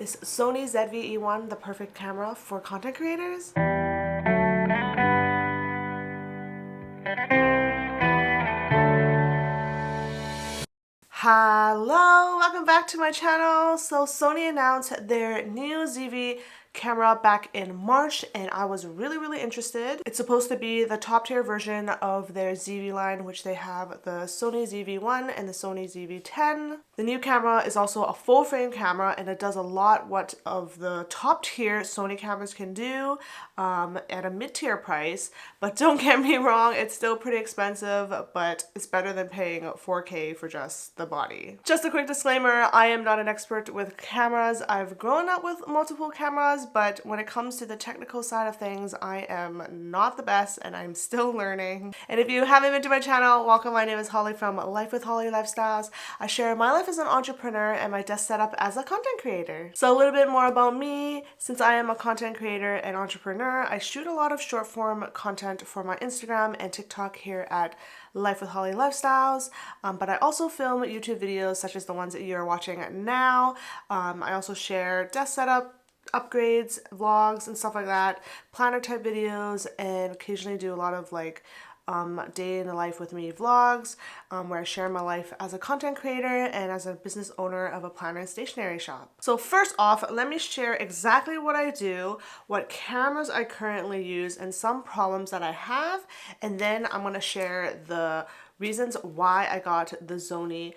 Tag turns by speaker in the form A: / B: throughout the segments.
A: Is Sony ZV E1 the perfect camera for content creators? Hello, welcome back to my channel. So Sony announced their new ZV camera back in March and I was really interested. It's supposed to be the top tier version of their ZV line, which they have the Sony ZV-1 and the Sony ZV-10. The new camera is also a full frame camera and it does a lot what of the top tier Sony cameras can do at a mid-tier price. But don't get me wrong, it's still pretty expensive, but it's better than paying 4K for just the body. Just a quick disclaimer, I am not an expert with cameras. I've grown up with multiple cameras, but when it comes to the technical side of things, I am not the best and I'm still learning. And if you haven't been to my channel, welcome. My name is Holly from Life with Holly Lifestyles. I share my life as an entrepreneur and my desk setup as a content creator. So a little bit more about me. Since I am a content creator and entrepreneur, I shoot a lot of short form content for my Instagram and TikTok here at Life with Holly Lifestyles, but I also film YouTube videos such as the ones that you're watching now. I also share desk setup, upgrades, vlogs, and stuff like that, planner type videos, and occasionally do a lot of like day in the life with me vlogs where I share my life as a content creator and as a business owner of a planner and stationery shop. So first off, let me share exactly what I do, what cameras I currently use, and some problems that I have, and then I'm going to share the reasons why I got the Sony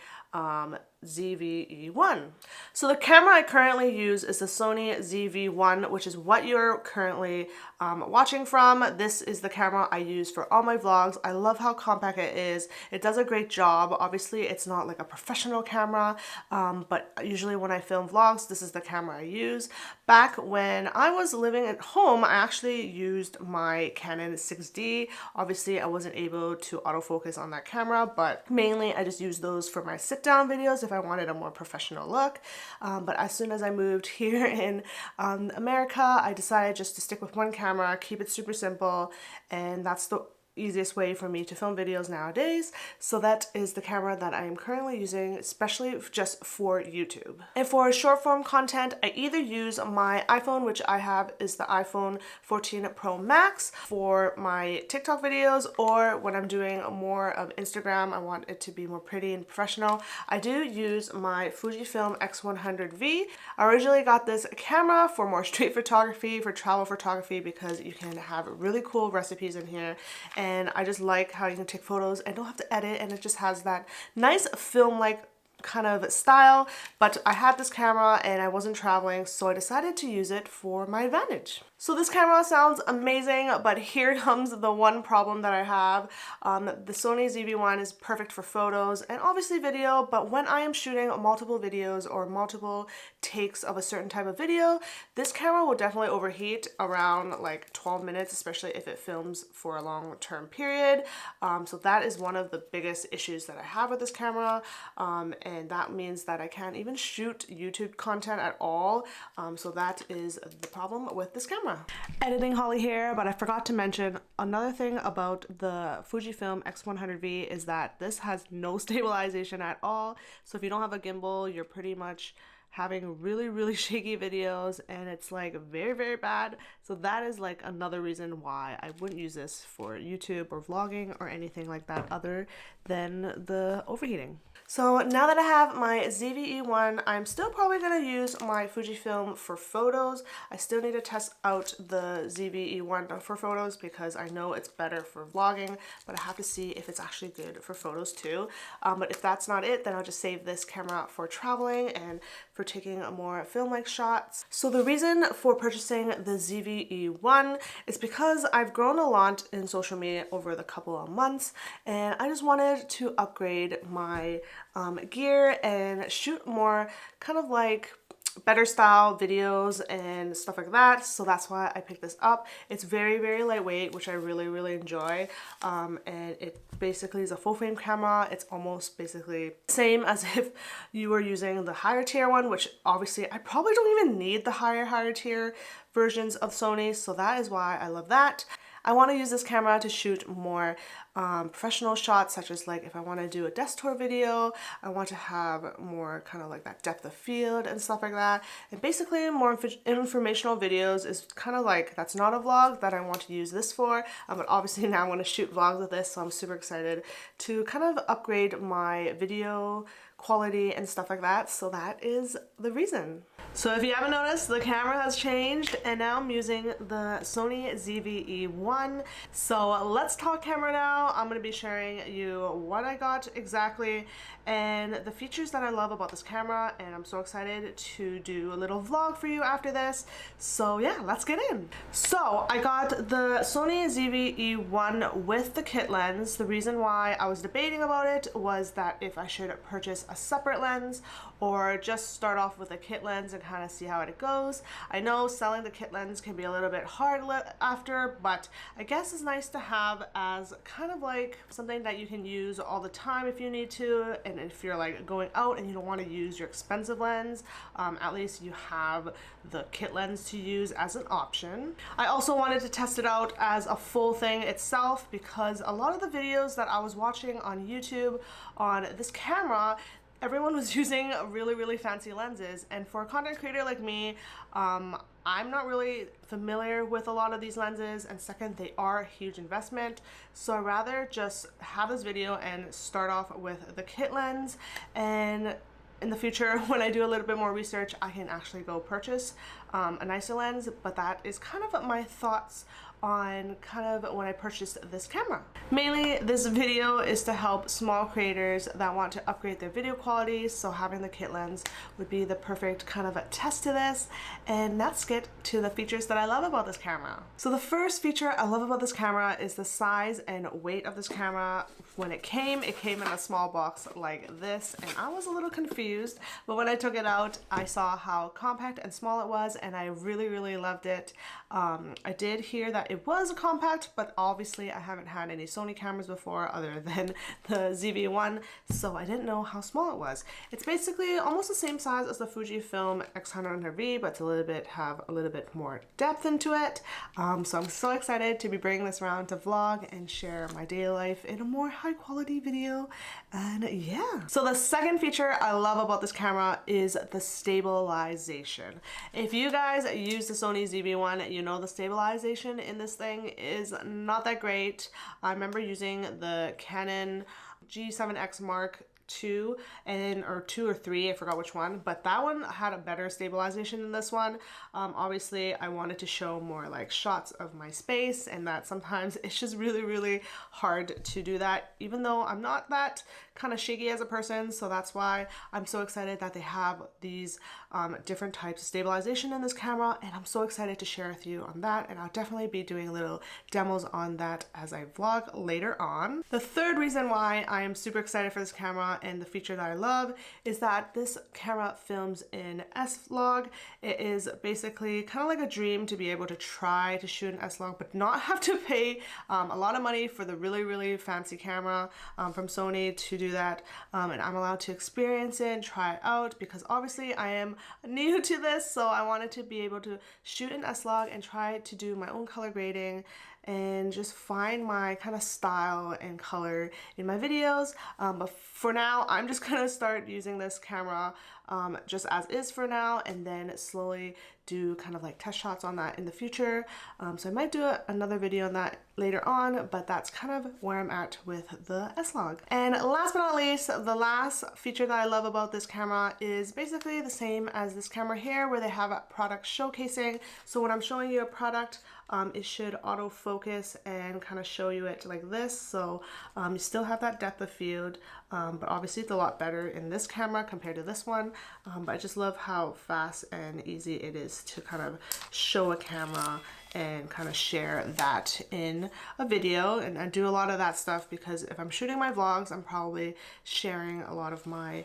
A: ZV E1. So the camera I currently use is the Sony ZV-1, which is what you're currently watching from. This is the camera I use for all my vlogs. I love how compact it is. It does a great job. Obviously, it's not like a professional camera, but usually when I film vlogs, this is the camera I use. Back when I was living at home, I actually used my Canon 6D. Obviously, I wasn't able to autofocus on that camera, but mainly I just use those for my sit-down videos if I wanted a more professional look. But as soon as I moved here in America, I decided just to stick with one camera, keep it super simple, and that's the easiest way for me to film videos nowadays. So that is the camera that I am currently using, especially just for YouTube. And for short form content, I either use my iPhone, which I have is the iPhone 14 Pro Max for my TikTok videos, or when I'm doing more of Instagram, I want it to be more pretty and professional. I do use my Fujifilm X100V. I originally got this camera for more street photography, for travel photography, because you can have really cool recipes in here. And I just like how you can take photos and don't have to edit, and it just has that nice film-like kind of style. But I had this camera and I wasn't traveling, so I decided to use it for my advantage. So this camera sounds amazing, but here comes the one problem that I have. The Sony ZV-1 is perfect for photos and obviously video, but when I am shooting multiple videos or multiple takes of a certain type of video, this camera will definitely overheat around like 12 minutes, especially if it films for a long-term period. So that is one of the biggest issues that I have with this camera, and that means that I can't even shoot YouTube content at all. So that is the problem with this camera. Editing Holly here, but I forgot to mention another thing about the Fujifilm X100V is that this has no stabilization at all. So if you don't have a gimbal, you're pretty much having really shaky videos, and it's like very bad. So that is like another reason why I wouldn't use this for YouTube or vlogging or anything like that other than the overheating. So now that I have my ZV E1, I'm still probably going to use my Fujifilm for photos. I still need to test out the ZV E1 for photos because I know it's better for vlogging, but I have to see if it's actually good for photos too. But if that's not it, then I'll just save this camera for traveling and for taking more film-like shots. So the reason for purchasing the ZV E1 is because I've grown a lot in social media over the couple of months, and I just wanted to upgrade my gear and shoot more kind of like better style videos and stuff like that. So that's why I picked this up. It's very lightweight, which I really enjoy, and it basically is a full frame camera. It's almost basically same as if you were using the higher tier one, which obviously I probably don't even need the higher tier versions of Sony, so that is why I love that. I want to use this camera to shoot more professional shots, such as like if I want to do a desk tour video, I want to have more kind of like that depth of field and stuff like that. And basically more informational videos is kind of like, that's not a vlog that I want to use this for, but obviously now I want to shoot vlogs with this, so I'm super excited to kind of upgrade my video quality and stuff like that. So that is the reason. So if you haven't noticed, the camera has changed and now I'm using the Sony ZV E1. So let's talk camera now. I'm going to be sharing you what I got exactly and the features that I love about this camera, and I'm so excited to do a little vlog for you after this. So yeah, let's get in. So I got the Sony ZV E1 with the kit lens. The reason why I was debating about it was that if I should purchase a separate lens or just start off with a kit lens and kind of see how it goes. I know selling the kit lens can be a little bit hard after, but I guess it's nice to have as kind of like something that you can use all the time if you need to, and if you're like going out and you don't want to use your expensive lens, at least you have the kit lens to use as an option. I also wanted to test it out as a full thing itself because a lot of the videos that I was watching on YouTube on this camera, everyone was using really fancy lenses, and for a content creator like me, I'm not really familiar with a lot of these lenses, and second, they are a huge investment, so I'd rather just have this video and start off with the kit lens, and in the future when I do a little bit more research I can actually go purchase a nicer lens. But that is kind of my thoughts on kind of when I purchased this camera. Mainly this video is to help small creators that want to upgrade their video quality, so having the kit lens would be the perfect kind of a test to this. And let's get to the features that I love about this camera. So the first feature I love about this camera is the size and weight of this camera. When it came in a small box like this, and I was a little confused, but when I took it out I saw how compact and small it was, and I really loved it. I did hear that it was a compact, but obviously I haven't had any Sony cameras before other than the ZV-1, so I didn't know how small it was. It's basically almost the same size as the Fujifilm X100V, but have a little bit more depth into it. So I'm so excited to be bringing this around to vlog and share my daily life in a more high quality video. And yeah. So the second feature I love about this camera is the stabilization. If you guys use the Sony ZV-1, you know the stabilization in this thing is not that great. I remember using the Canon G7X Mark II or 2 or 3, I forgot which one, but that one had a better stabilization than this one. Obviously I wanted to show more like shots of my space, and that sometimes it's just really hard to do that, even though I'm not that kind of shaky as a person. So that's why I'm so excited that they have these different types of stabilization in this camera, and I'm so excited to share with you on that, and I'll definitely be doing little demos on that as I vlog later on. The third reason why I am super excited for this camera and the feature that I love is that this camera films in S-Log. It is basically kind of like a dream to be able to try to shoot an S-Log but not have to pay a lot of money for the really fancy camera from Sony to do that, and I'm allowed to experience it and try it out because obviously I am new to this, so I wanted to be able to shoot an S-Log and try to do my own color grading and just find my kind of style and color in my videos. But for now, I'm just gonna start using this camera just as is for now, and then slowly do kind of like test shots on that in the future. So I might do another video on that later on, but that's kind of where I'm at with the S-Log. And last but not least, the last feature that I love about this camera is basically the same as this camera here, where they have a product showcasing. So when I'm showing you a product, it should autofocus and kind of show you it like this. So you still have that depth of field, but obviously it's a lot better in this camera compared to this one. But I just love how fast and easy it is to kind of show a camera and kind of share that in a video. And I do a lot of that stuff because if I'm shooting my vlogs, I'm probably sharing a lot of my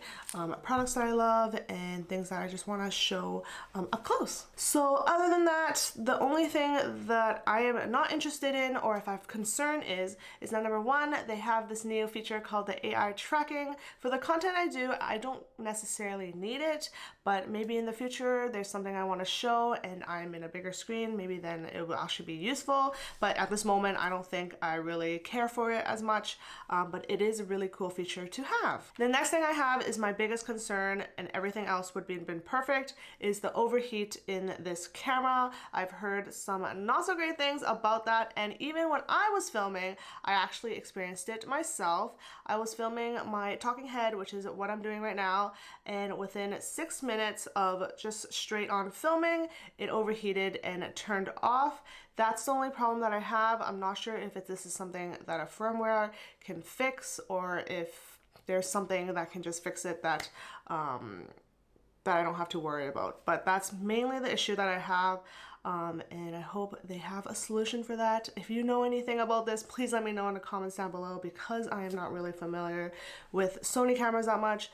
A: products that I love and things that I just want to show up close. So other than that, the only thing that I am not interested in, or if I have concern is that number one, they have this new feature called the AI tracking. For the content I do, I don't necessarily need it, but maybe in the future there's something I want to show and I'm in a bigger screen, maybe then it will actually be useful, but at this moment I don't think I really care for it as much, but it is a really cool feature to have. The next thing I have is my biggest concern, and everything else would be been perfect, is the overheat in this camera. I've heard some not so great things about that, and even when I was filming, I actually experienced it myself. I was filming my talking head, which is what I'm doing right now, and within 6 minutes of just straight on filming, it overheated and it turned off. That's the only problem that I have. I'm not sure if this is something that a firmware can fix, or if there's something that can just fix it that I don't have to worry about. But that's mainly the issue that I have, and I hope they have a solution for that. If you know anything about this, please let me know in the comments down below, because I am not really familiar with Sony cameras that much,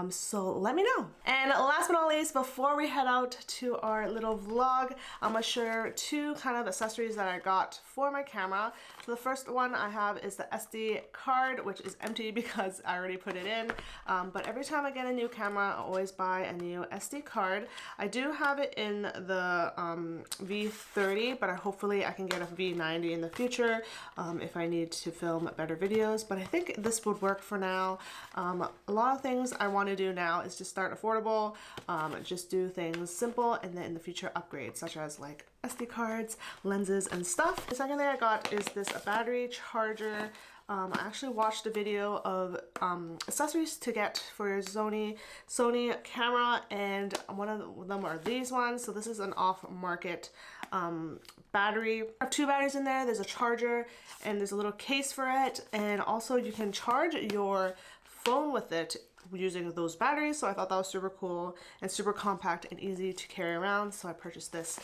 A: so let me know. And last but not least, before we head out to our little vlog, I'm gonna share two kind of accessories that I got for my camera. So the first one I have is the SD card, which is empty because I already put it in, but every time I get a new camera, I always buy a new SD card. I do have it in the V30, but hopefully I can get a V90 in the future if I need to film better videos, but I think this would work for now. A lot of things I want to do now is just start affordable, just do things simple, and then in the future upgrade, such as like SD cards, lenses, and stuff. The second thing I got is this battery charger. I actually watched a video of accessories to get for your Sony camera, and one of them are these ones. So this is an off-market battery. I have two batteries in there. There's a charger and there's a little case for it, and also you can charge your phone with it using those batteries. So I thought that was super cool and super compact and easy to carry around, so I purchased this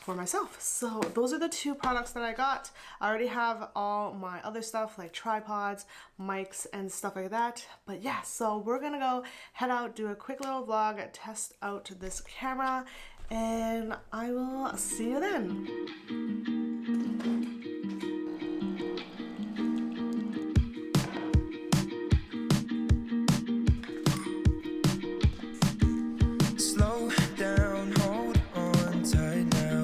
A: for myself. So those are the two products that I got. I already have all my other stuff like tripods, mics, and stuff like that, but yeah, so we're gonna go head out, do a quick little vlog, test out this camera, and I will see you then.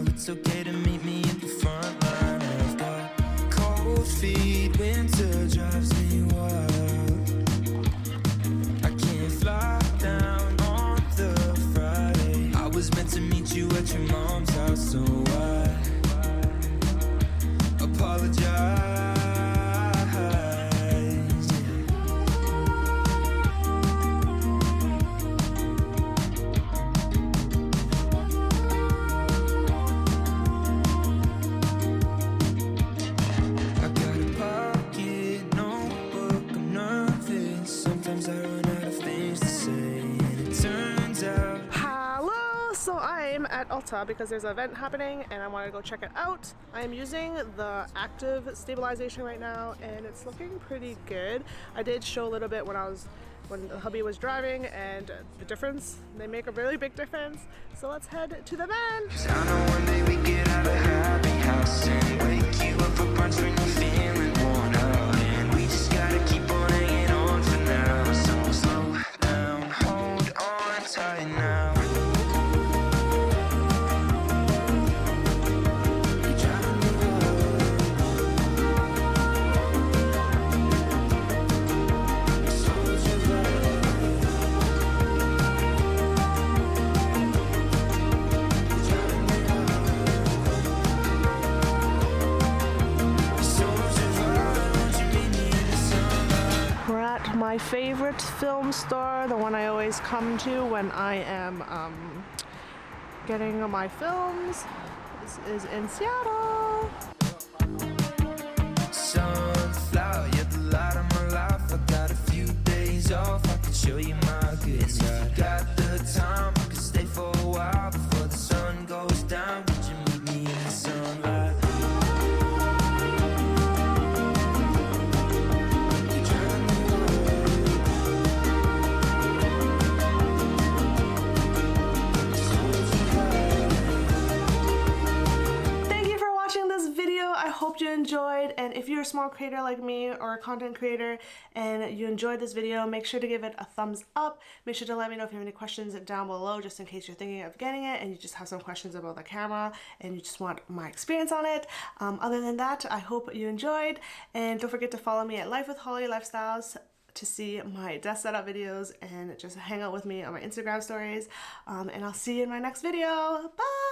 B: It's okay to meet me at the front line. I've got cold feet, winter drives me wild. I can't fly down on the Friday. I was meant to meet you at your mom's house, so I apologize.
A: At Ulta because there's an event happening and I want to go check it out. I am using the active stabilization right now and it's looking pretty good. I did show a little bit when the hubby was driving, and the difference, they make a really big difference. So let's head to the van.
B: I know one day we get out of happy house and wake you up for brunch when you're feeling worn out, and we just gotta keep on hanging on for now. So slow down, hold on tight now.
A: My favorite film store, the one I always come to when I am getting my films. This is in Seattle.
B: Sunflower, you're the light of my life. I got a few days off, I can show you my good side. If you got the time, I can stay for a while before the sun goes down. Would you meet me in the sunlight?
A: hope you enjoyed, and if you're a small creator like me or a content creator and you enjoyed this video, make sure to give it a thumbs up. Make sure to let me know if you have any questions down below, just in case you're thinking of getting it and you just have some questions about the camera and you just want my experience on it. Other than that, I hope you enjoyed, and don't forget to follow me at Life with Holly Lifestyles to see my desk setup videos and just hang out with me on my Instagram stories. And I'll see you in my next video. Bye!